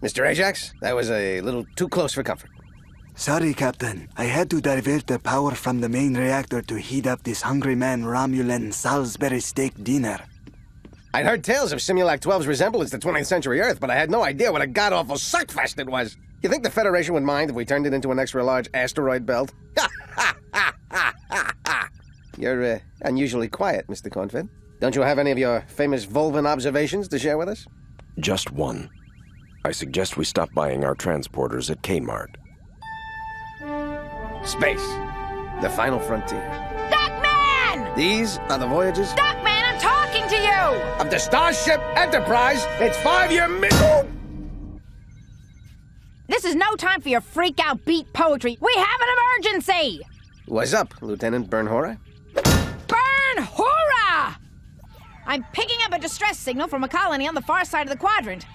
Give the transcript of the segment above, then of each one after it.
Mr. Ajax, that was a little too close for comfort. Sorry, Captain. I had to divert the power from the main reactor to heat up this hungry man Romulan Salisbury steak dinner. I'd heard tales of Simulac 12's resemblance to 20th century Earth, but I had no idea what a god-awful suckfest it was. You think the Federation would mind if we turned it into an extra-large asteroid belt? You're unusually quiet, Mr. Cornfed. Don't you have any of your famous Volvan observations to share with us? Just one. I suggest we stop buying our transporters at Kmart. Space. The final frontier. Duckman! These are the voyages Duckman, I'm talking to you! of the Starship Enterprise. Its 5-year mission. This is no time for your freak-out beat poetry. We have an emergency! What's up, Lieutenant Bernhora? Bernhora! I'm picking up a distress signal from a colony on the far side of the quadrant.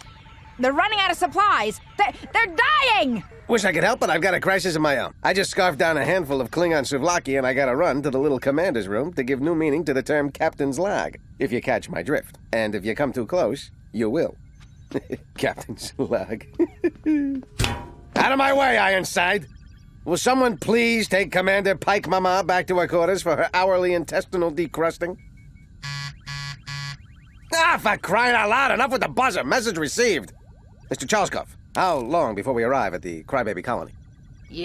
They're running out of supplies. They're dying! Wish I could help, but I've got a crisis of my own. I just scarfed down a handful of Klingon souvlaki, and I gotta run to the little commander's room to give new meaning to the term Captain's Lag, if you catch my drift. And if you come too close, you will. Captain's Lag. Out of my way, Ironside! Will someone please take Commander Pike Mama back to her quarters for her hourly intestinal decrusting? Ah, for crying out loud, enough with the buzzer. Message received. Mr. Charleskov, how long before we arrive at the Crybaby colony?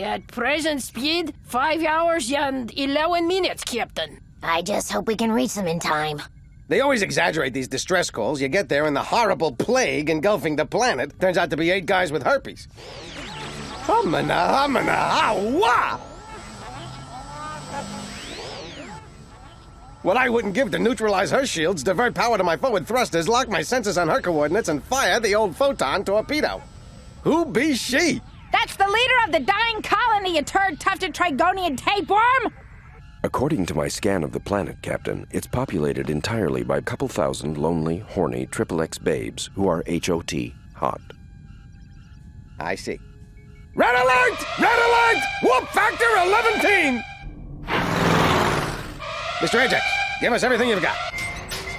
At present speed, 5 hours and 11 minutes, Captain. I just hope we can reach them in time. They always exaggerate these distress calls. You get there and the horrible plague engulfing the planet turns out to be 8 guys with herpes. Humana, ah-wah! What I wouldn't give to neutralize her shields, divert power to my forward thrusters, lock my sensors on her coordinates, and fire the old photon torpedo. Who be she? That's the leader of the dying colony, you turd-tufted Trigonian tapeworm! According to my scan of the planet, Captain, it's populated entirely by a couple thousand lonely, horny XXX babes who are H.O.T. hot. I see. Red alert! Red alert! Whoop factor 11-teen! Mr. Ajax, give us everything you've got.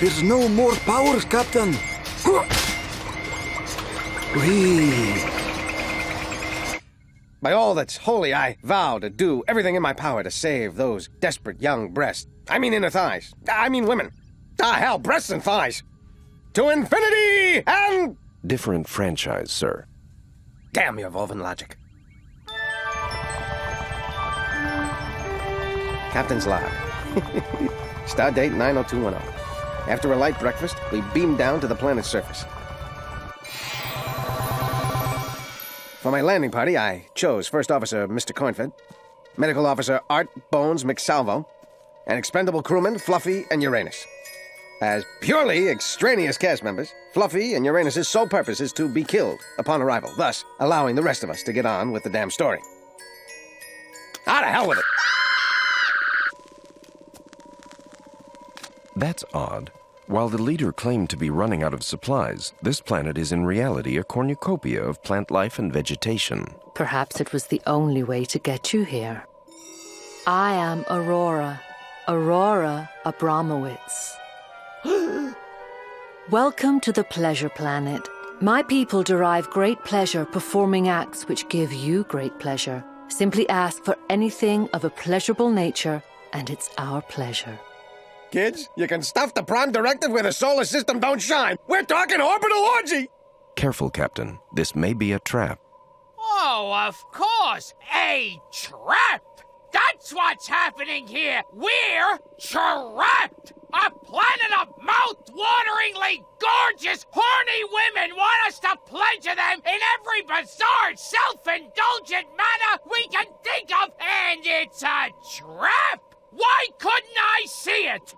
There's no more powers, Captain. Whee! By all that's holy, I vow to do everything in my power to save those desperate young breasts. I mean inner thighs. I mean women. Ah, hell, breasts and thighs. To infinity and... Different franchise, sir. Damn your Volvan logic. Captain's log. Stardate 90210. After a light breakfast, we beamed down to the planet's surface. For my landing party, I chose First Officer Mr. Cornfed, Medical Officer Art Bones McSalvo, and expendable crewmen Fluffy and Uranus. As purely extraneous cast members, Fluffy and Uranus's sole purpose is to be killed upon arrival, thus allowing the rest of us to get on with the damn story. Ah, to hell with it! That's odd. While the leader claimed to be running out of supplies, this planet is in reality a cornucopia of plant life and vegetation. Perhaps it was the only way to get you here. I am Aurora Abramowitz. Welcome to the Pleasure Planet. My people derive great pleasure performing acts which give you great pleasure. Simply ask for anything of a pleasurable nature, and it's our pleasure. Kids, you can stuff the Prime Directive where the solar system don't shine. We're talking orbital orgy! Careful, Captain. This may be a trap. Oh, of course, a trap! That's what's happening here! We're trapped! A planet of mouth-wateringly gorgeous, horny women want us to pleasure them in every bizarre, self-indulgent manner we can think of, and it's a trap! Why couldn't I see it?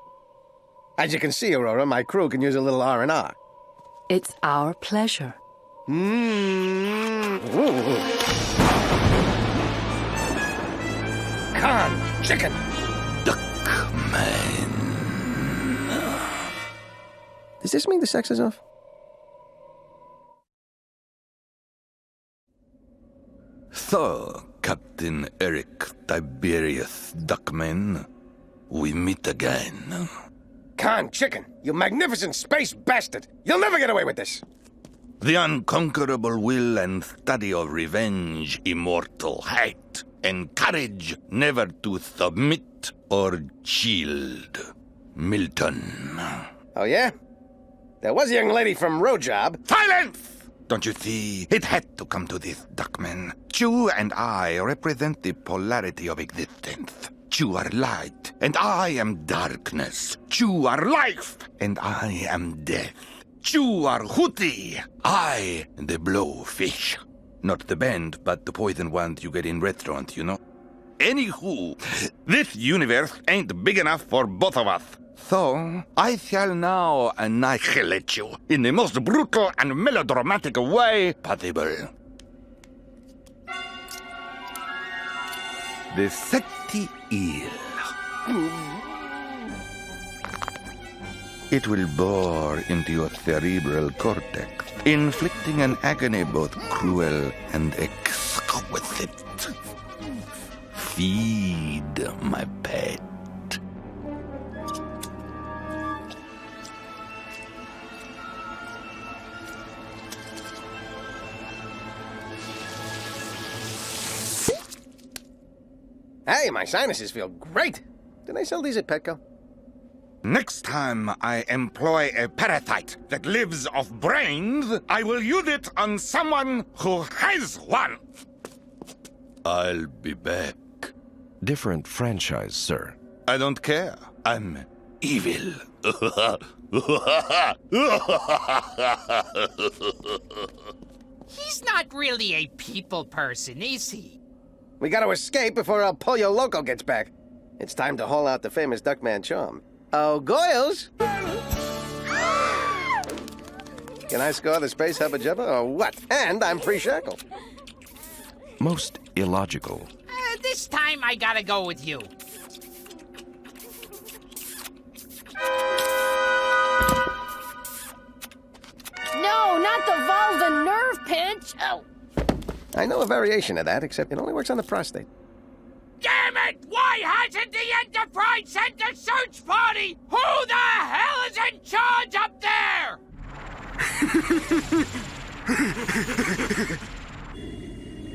As you can see, Aurora, my crew can use a little R&R. It's our pleasure. Con chicken. Duckman. Does this mean the sex is off? So, Captain Eric Tiberius Duckman, we meet again. Con chicken, you magnificent space bastard! You'll never get away with this! The unconquerable will and study of revenge, immortal hate, and courage never to submit or yield. Milton. Oh, yeah? There was a young lady from Rojob. Silence! Don't you see? It had to come to this, Duckman. You and I represent the polarity of existence. You are light, and I am darkness. You are life, and I am death. You are Hootie, I the blowfish. Not the band, but the poison ones you get in restaurants, you know? Anywho, this universe ain't big enough for both of us. So, I shall now annihilate you in the most brutal and melodramatic way possible. The sexy eel. It will bore into your cerebral cortex, inflicting an agony both cruel and exquisite. Feed, my pet. Hey, my sinuses feel great. Did I sell these at Petco? Next time I employ a parasite that lives off brains, I will use it on someone who has one. I'll be back. Different franchise, sir. I don't care. I'm evil. He's not really a people person, is he? We gotta escape before El Pollo Loco gets back. It's time to haul out the famous Duckman charm. Oh, Goyles! Can I score the space hubba jubba or what? And I'm pre-shackled. Most illogical. This time I gotta go with you. No, not the vulva nerve pinch. Oh. I know a variation of that, except it only works on the prostate. Damn it! Why hasn't the Enterprise sent a search party? Who the hell is in charge up there?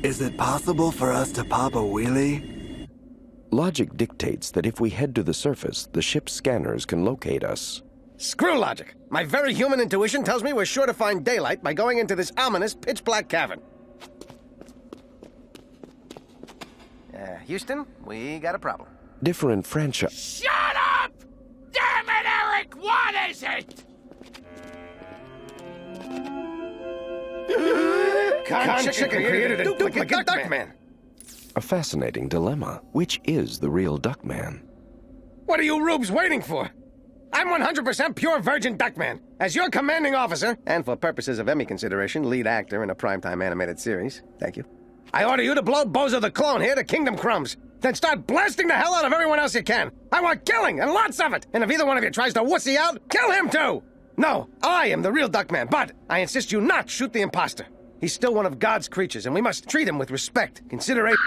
Is it possible for us to pop a wheelie? Logic dictates that if we head to the surface, the ship's scanners can locate us. Screw logic. My very human intuition tells me we're sure to find daylight by going into this ominous, pitch-black cavern. Houston, we got a problem. Different franchise. Shut up! Damn it, Eric! What is it? Con Chicken created a duplicate Duckman. A fascinating dilemma. Which is the real Duckman? What are you rubes waiting for? I'm 100% pure virgin Duckman. As your commanding officer, and for purposes of Emmy consideration, lead actor in a primetime animated series. Thank you. I order you to blow Bozo the Clone here to Kingdom Crumbs. Then start blasting the hell out of everyone else you can. I want killing, and lots of it. And if either one of you tries to wussy out, kill him too. No, I am the real Duckman, but I insist you not shoot the imposter. He's still one of God's creatures, and we must treat him with respect, consideration.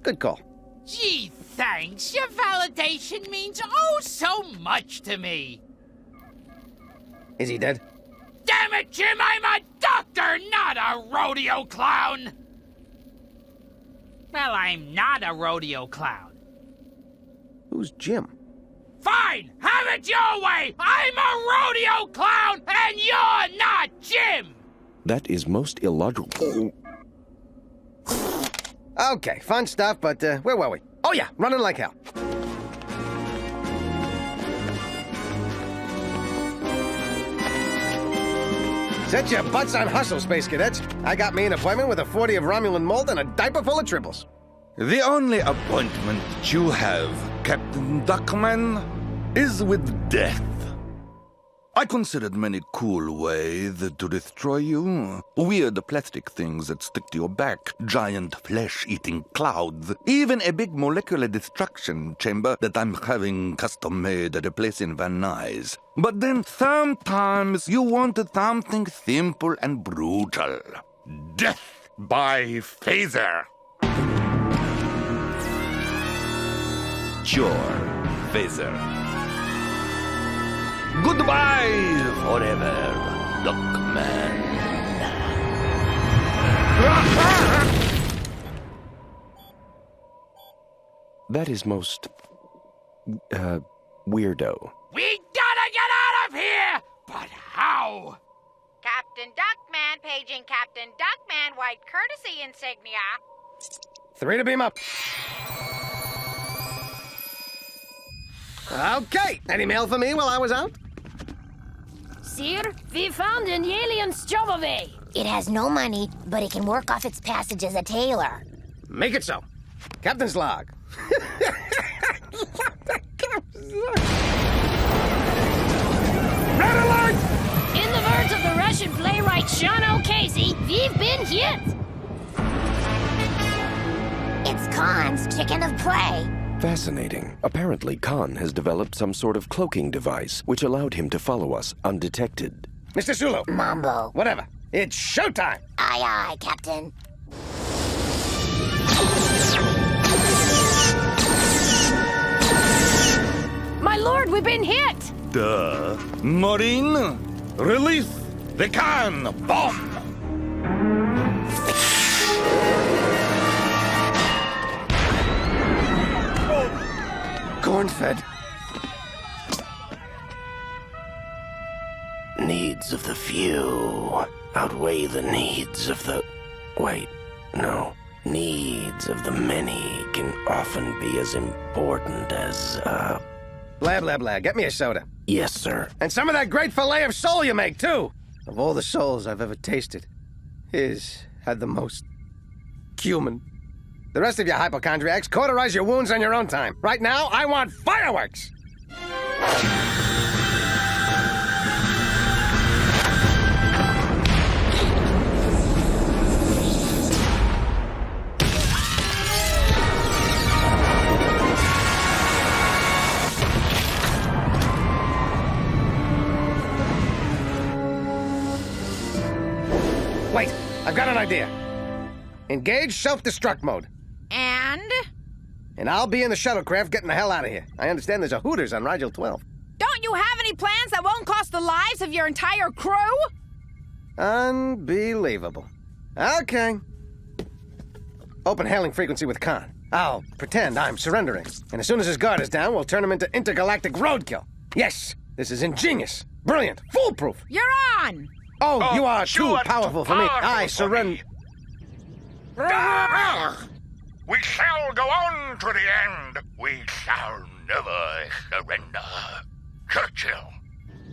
Good call. Gee, thanks. Your validation means oh so much to me. Is he dead? Damn it, Jim, I'm a doctor, not a rodeo clown! Well, I'm not a rodeo clown. Who's Jim? Fine, have it your way! I'm a rodeo clown, and you're not Jim! That is most illogical. Okay, fun stuff, but where were we? Oh yeah, running like hell. Set your butts on hustle, Space Cadets. I got me an appointment with a 40 of Romulan mold and a diaper full of triples. The only appointment you have, Captain Duckman, is with death. I considered many cool ways to destroy you. Weird plastic things that stick to your back, giant flesh-eating clouds, even a big molecular destruction chamber that I'm having custom-made at a place in Van Nuys. But then sometimes you wanted something simple and brutal. Death by phaser. Your phaser. Goodbye forever, Duckman. That is most... weirdo. We gotta get out of here! But how? Captain Duckman paging Captain Duckman, white courtesy insignia. 3 to beam up. Okay, any mail for me while I was out? Sir, we found an alien stowaway. It has no money, but it can work off its passage as a tailor. Make it so. Captain's log. Red alert! In the words of the Russian playwright Sean O'Casey, we've been hit. It's Khan's chicken of prey. Fascinating. Apparently, Khan has developed some sort of cloaking device which allowed him to follow us undetected. Mr. Sulu. Mambo. Whatever. It's showtime. Aye, aye, Captain. My lord, we've been hit. Duh. Marine, release the Khan bomb. Corn-fed. Needs of the few outweigh the needs of the... Wait, no. Needs of the many can often be as important as, Blah, blah, blah. Get me a soda. Yes, sir. And some of that great fillet of sole you make, too. Of all the soles I've ever tasted, his had the most cumin. The rest of you hypochondriacs, cauterize your wounds on your own time. Right now, I want fireworks! Wait, I've got an idea. Engage self-destruct mode. And I'll be in the shuttlecraft getting the hell out of here. I understand there's a Hooters on Rigel 12. don't you have any plans that won't cost the lives of your entire crew? Unbelievable. Okay. Open hailing frequency with Khan. I'll pretend I'm surrendering. And as soon as his guard is down, we'll turn him into intergalactic roadkill. Yes, this is ingenious, brilliant, foolproof. You're on! Oh, you are too powerful for me. I surrender. We shall go on to the end. We shall never surrender. Churchill.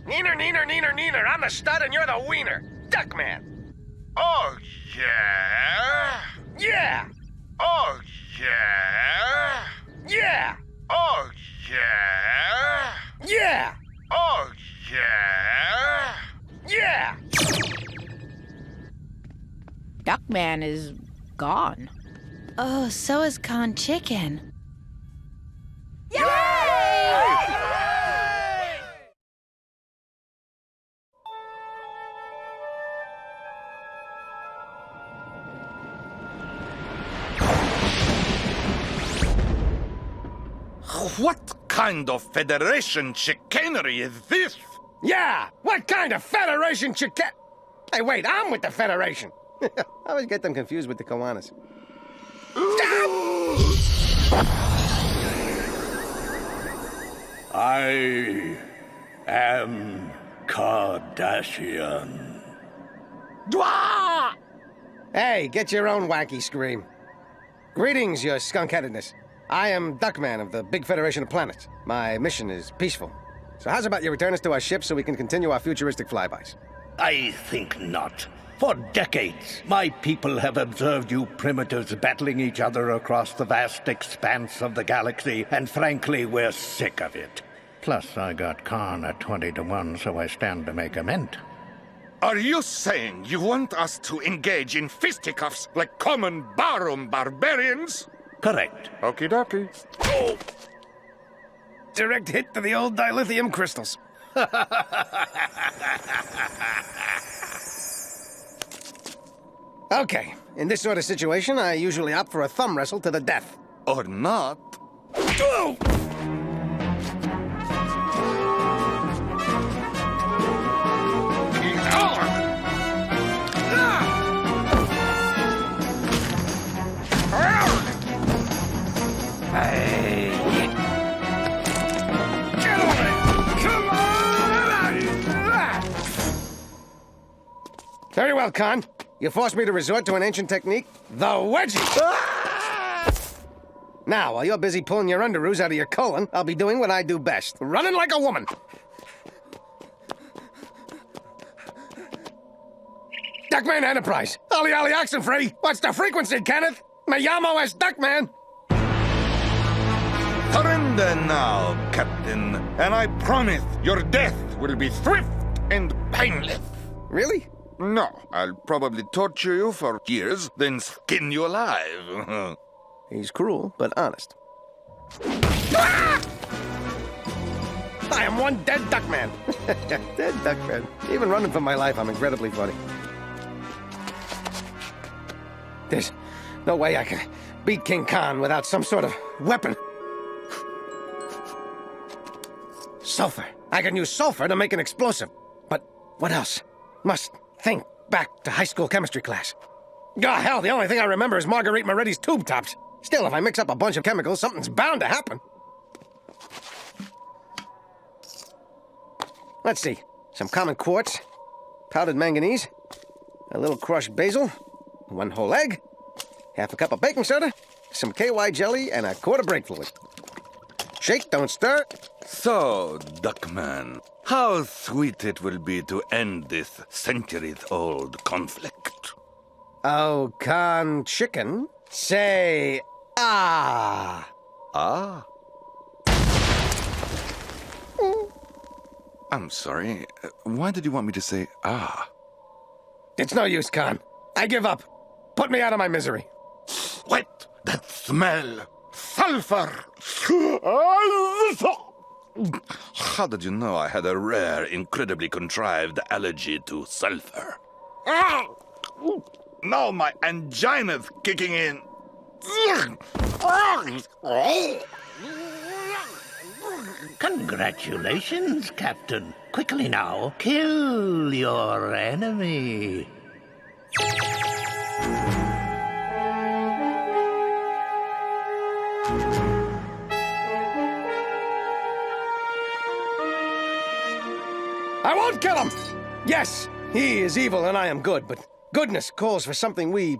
Neener, neener, neener, neener. I'm the stud and you're the wiener. Duckman. Oh, yeah? Yeah. Oh, yeah? Yeah. Oh, yeah? Yeah. Oh, yeah? Yeah. Duckman is gone. Oh, so is Khan Chicken. What kind of Federation chicanery is this? Yeah. What kind of Federation chicken? Hey, wait, I'm with the Federation. I always get them confused with the Kiwanis. I am Kardashian. Dwah! Hey, get your own wacky scream. Greetings, your skunk-headedness. I am Duckman of the Big Federation of Planets. My mission is peaceful. So how's about you return us to our ship so we can continue our futuristic flybys? I think not. For decades, my people have observed you primitives battling each other across the vast expanse of the galaxy, and frankly, we're sick of it. Plus, I got Khan at 20-1, so I stand to make a mint. Are you saying you want us to engage in fisticuffs like common barroom barbarians? Correct. Okie dokie. Oh! Direct hit to the old dilithium crystals. Okay, in this sort of situation, I usually opt for a thumb wrestle to the death. Or not. well, Khan. You forced me to resort to an ancient technique, the wedgie. Now, while you're busy pulling your underoos out of your colon, I'll be doing what I do best, running like a woman. Duckman Enterprise. Ollie Ollie Oxenfree. What's the frequency, Kenneth? Me llamo es Duckman. Surrender now, Captain, and I promise your death will be swift and painless. Really? No, I'll probably torture you for years, then skin you alive. He's cruel, but honest. Ah! I am one dead Duckman. Dead Duckman. Even running for my life, I'm incredibly funny. There's no way I can beat King Khan without some sort of weapon. Sulfur. I can use sulfur to make an explosive. But what else? Must think back to high school chemistry class. Oh, hell, the only thing I remember is Marguerite Moretti's tube tops. Still, if I mix up a bunch of chemicals, something's bound to happen. Let's see. Some common quartz, powdered manganese, a little crushed basil, 1 whole egg, half a cup of baking soda, some KY jelly, and a quart of brake fluid. Shake, don't stir. So, Duckman, how sweet it will be to end this centuries-old conflict. Oh, Khan chicken, say ah. Ah? I'm sorry. Why did you want me to say ah? It's no use, Khan. I give up. Put me out of my misery. Wait! That smell! Sulfur! How did you know I had a rare, incredibly contrived allergy to sulfur? Now my angina's kicking in. Congratulations, Captain. Quickly now, kill your enemy. I won't kill him! Yes, he is evil and I am good, but goodness calls for something we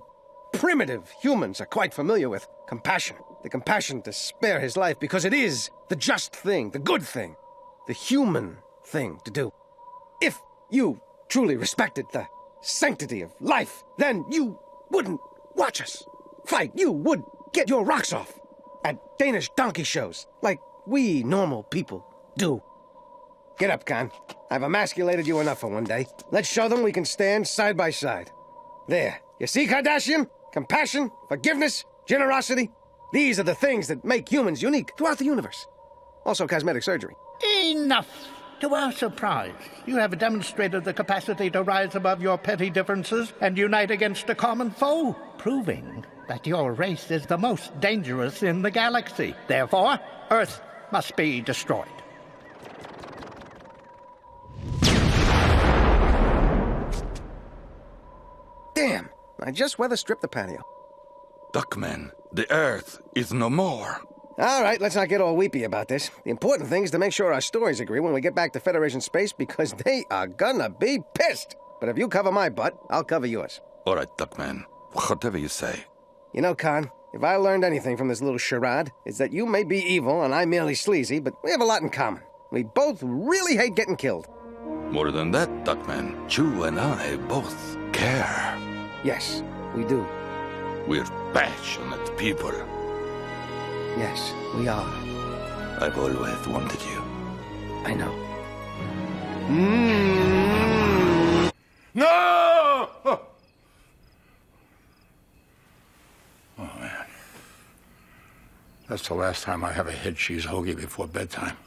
primitive humans are quite familiar with. Compassion. The compassion to spare his life because it is the just thing, the good thing, the human thing to do. If you truly respected the sanctity of life, then you wouldn't watch us fight. You would get your rocks off at Danish donkey shows like we normal people do. Get up, Khan. I've emasculated you enough for one day. Let's show them we can stand side by side. There. You see, Kardashian? Compassion, forgiveness, generosity. These are the things that make humans unique throughout the universe. Also cosmetic surgery. Enough. To our surprise, you have demonstrated the capacity to rise above your petty differences and unite against a common foe, proving that your race is the most dangerous in the galaxy. Therefore, Earth must be destroyed. Damn, I just weather-stripped the patio. Duckman, the Earth is no more. All right, let's not get all weepy about this. The important thing is to make sure our stories agree when we get back to Federation space because they are gonna be pissed. But if you cover my butt, I'll cover yours. All right, Duckman. Whatever you say. You know, Khan, if I learned anything from this little charade, it's that you may be evil and I'm merely sleazy, but we have a lot in common. We both really hate getting killed. More than that, Duckman, you and I both care. Yes, we do. We're passionate people. Yes, we are. I've always wanted you. I know. No! Oh, man. That's the last time I have a head cheese hoagie before bedtime.